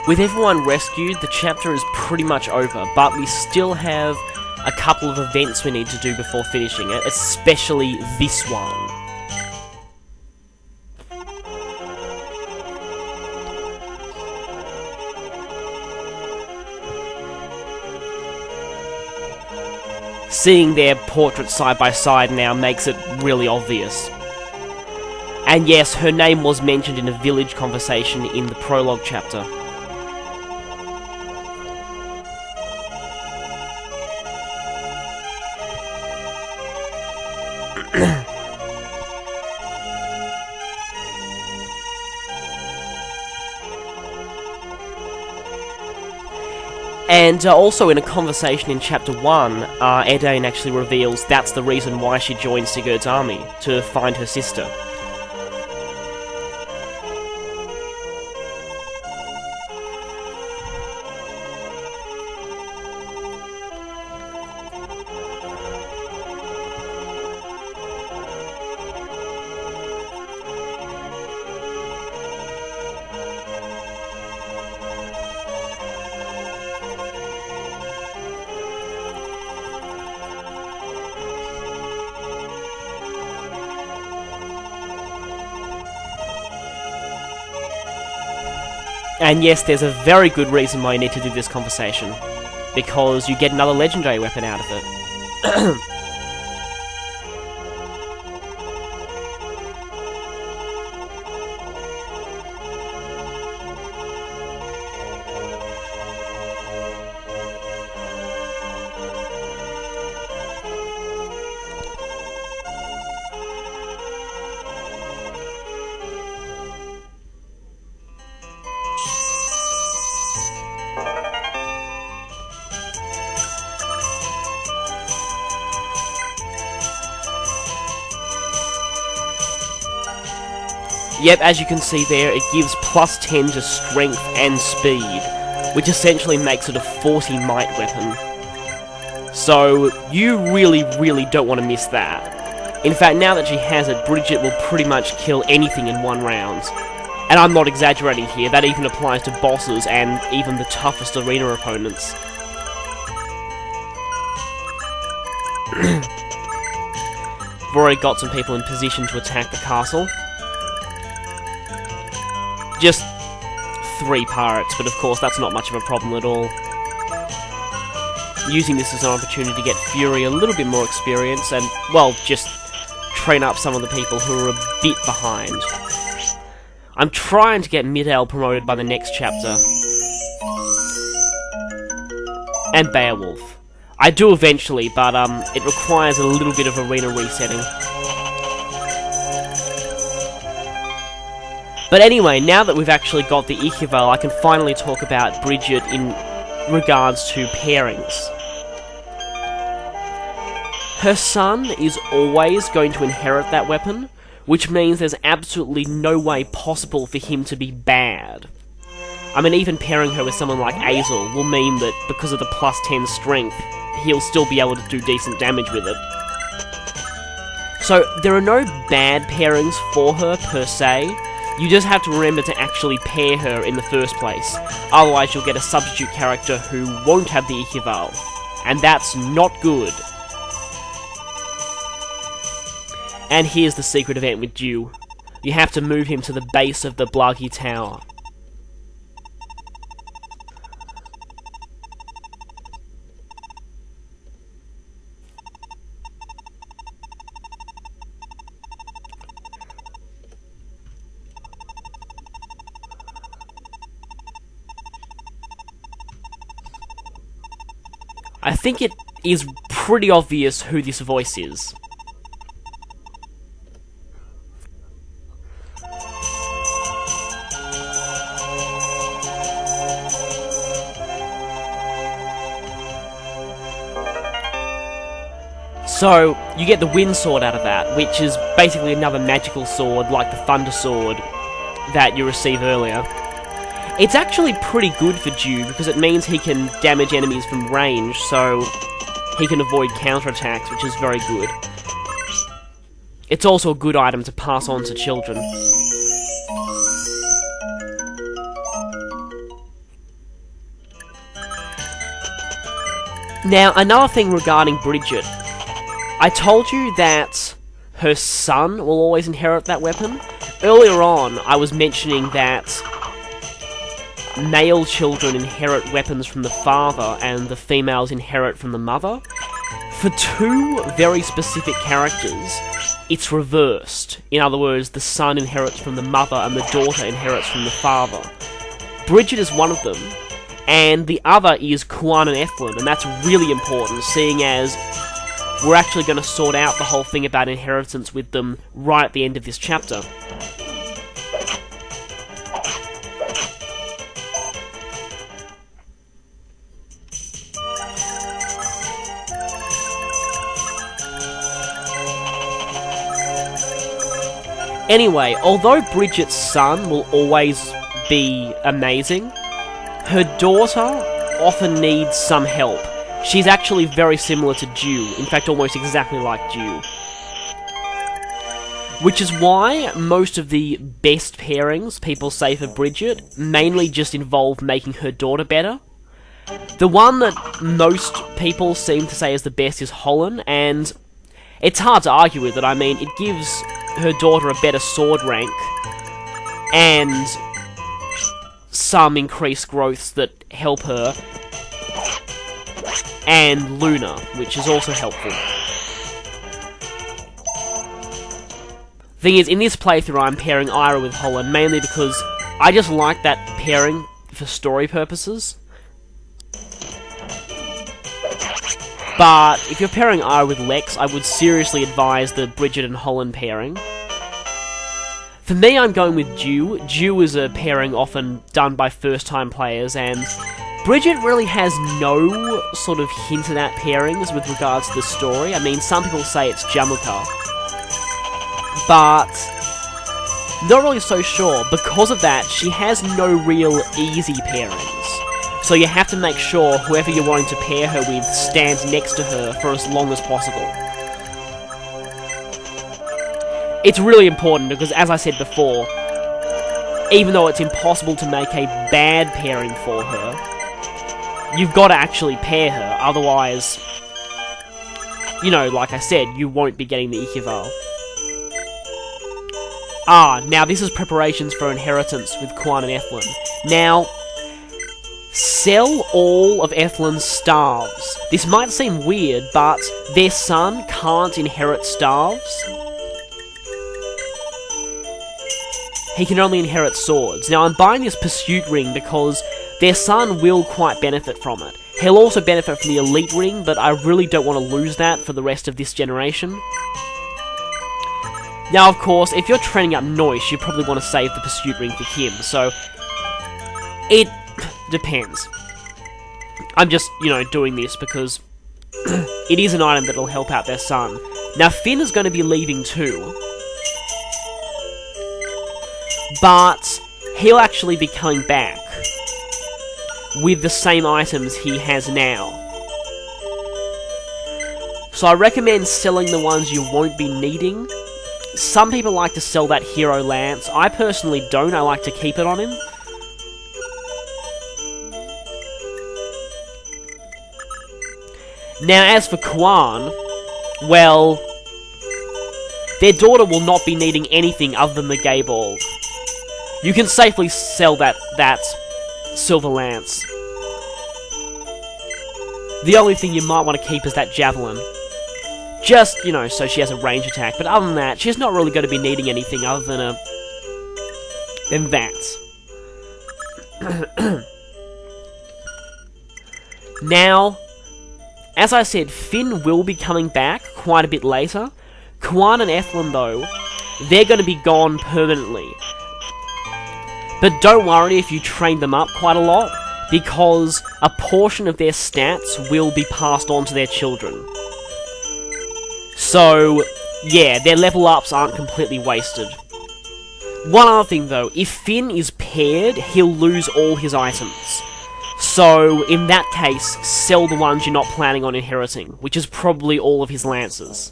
With everyone rescued, the chapter is pretty much over, but we still have a couple of events we need to do before finishing it, especially this one. Seeing their portraits side by side now makes it really obvious. And yes, her name was mentioned in a village conversation in the prologue chapter. And also in a conversation in Chapter 1, Edain actually reveals that's the reason why she joined Sigurd's army, to find her sister. And yes, there's a very good reason why you need to do this conversation. Because you get another legendary weapon out of it. Yep, as you can see there, it gives plus 10 to strength and speed, which essentially makes it a 40 might weapon. So, you really don't want to miss that. In fact, now that she has it, Bridget will pretty much kill anything in one round. And I'm not exaggerating here, that even applies to bosses and even the toughest arena opponents. We've already got some people in position to attack the castle. Just 3 pirates, but of course that's not much of a problem at all. Using this as an opportunity to get Fury a little bit more experience and, well, just train up some of the people who are a bit behind. I'm trying to get Mid-Ale promoted by the next chapter. And Beowulf. I do eventually, but it requires a little bit of arena resetting. But anyway, now that we've actually got the Ichival, I can finally talk about Brigid in regards to pairings. Her son is always going to inherit that weapon, which means there's absolutely no way possible for him to be bad. I mean, even pairing her with someone like Azel will mean that because of the plus 10 strength, he'll still be able to do decent damage with it. So, there are no bad pairings for her, per se. You just have to remember to actually pair her in the first place. Otherwise you'll get a substitute character who won't have the Ichival. And that's not good. And here's the secret event with Dew. You have to move him to the base of the Blagi tower. I think it is pretty obvious who this voice is. So, you get the Wind Sword out of that, which is basically another magical sword like the Thunder Sword that you received earlier. It's actually pretty good for Dew, because it means he can damage enemies from range, so he can avoid counterattacks, which is very good. It's also a good item to pass on to children. Now, another thing regarding Bridget. I told you that her son will always inherit that weapon. Earlier on, I was mentioning that male children inherit weapons from the father and the females inherit from the mother. For two very specific characters, it's reversed. In other words, the son inherits from the mother and the daughter inherits from the father. Brigid is one of them, and the other is Cuan and Ethlin, and that's really important, seeing as we're actually going to sort out the whole thing about inheritance with them right at the end of this chapter. Anyway, although Bridget's son will always be amazing, her daughter often needs some help. She's actually very similar to Dew, in fact almost exactly like Dew. Which is why most of the best pairings people say for Bridget mainly just involve making her daughter better. The one that most people seem to say is the best is Holland, and it's hard to argue with it. I mean, it gives her daughter a better sword rank, and some increased growths that help her, and Luna, which is also helpful. Thing is, in this playthrough I'm pairing Ira with Holland, mainly because I just like that pairing for story purposes. But if you're pairing Ira with Lex, I would seriously advise the Bridget and Holland pairing. For me, I'm going with Dew. Dew is a pairing often done by first-time players, and Bridget really has no sort of hinted at pairings with regards to the story. I mean, some people say it's Jamuka, but not really so sure. Because of that, she has no real easy pairings. So you have to make sure whoever you're wanting to pair her with stands next to her for as long as possible. It's really important because, as I said before, even though it's impossible to make a bad pairing for her, you've got to actually pair her, otherwise, you know, like I said, you won't be getting the Ichival. Now this is preparations for inheritance with Cuan and Ethlin. Now, sell all of Ethlin's staves. This might seem weird, but their son can't inherit staves. He can only inherit swords. Now, I'm buying this pursuit ring because their son will quite benefit from it. He'll also benefit from the elite ring, but I really don't want to lose that for the rest of this generation. Now, of course, if you're training up Noise, you probably want to save the pursuit ring for him, so it depends. I'm just, you know, doing this because it is an item that'll help out their son. Now, Finn is going to be leaving too, but he'll actually be coming back with the same items he has now. So I recommend selling the ones you won't be needing. Some people like to sell that hero lance. I personally don't. I like to keep it on him. Now, as for Cuan, well, their daughter will not be needing anything other than the gay ball. You can safely sell that silver lance. The only thing you might want to keep is that javelin. Just, you know, so she has a range attack. But other than that, she's not really going to be needing anything other than that. Now, as I said, Finn will be coming back quite a bit later. Cuan and Ethlin, though, they're going to be gone permanently. But don't worry if you train them up quite a lot, because a portion of their stats will be passed on to their children. So, yeah, their level ups aren't completely wasted. One other thing though, if Finn is paired, he'll lose all his items. So, in that case, sell the ones you're not planning on inheriting, which is probably all of his lances.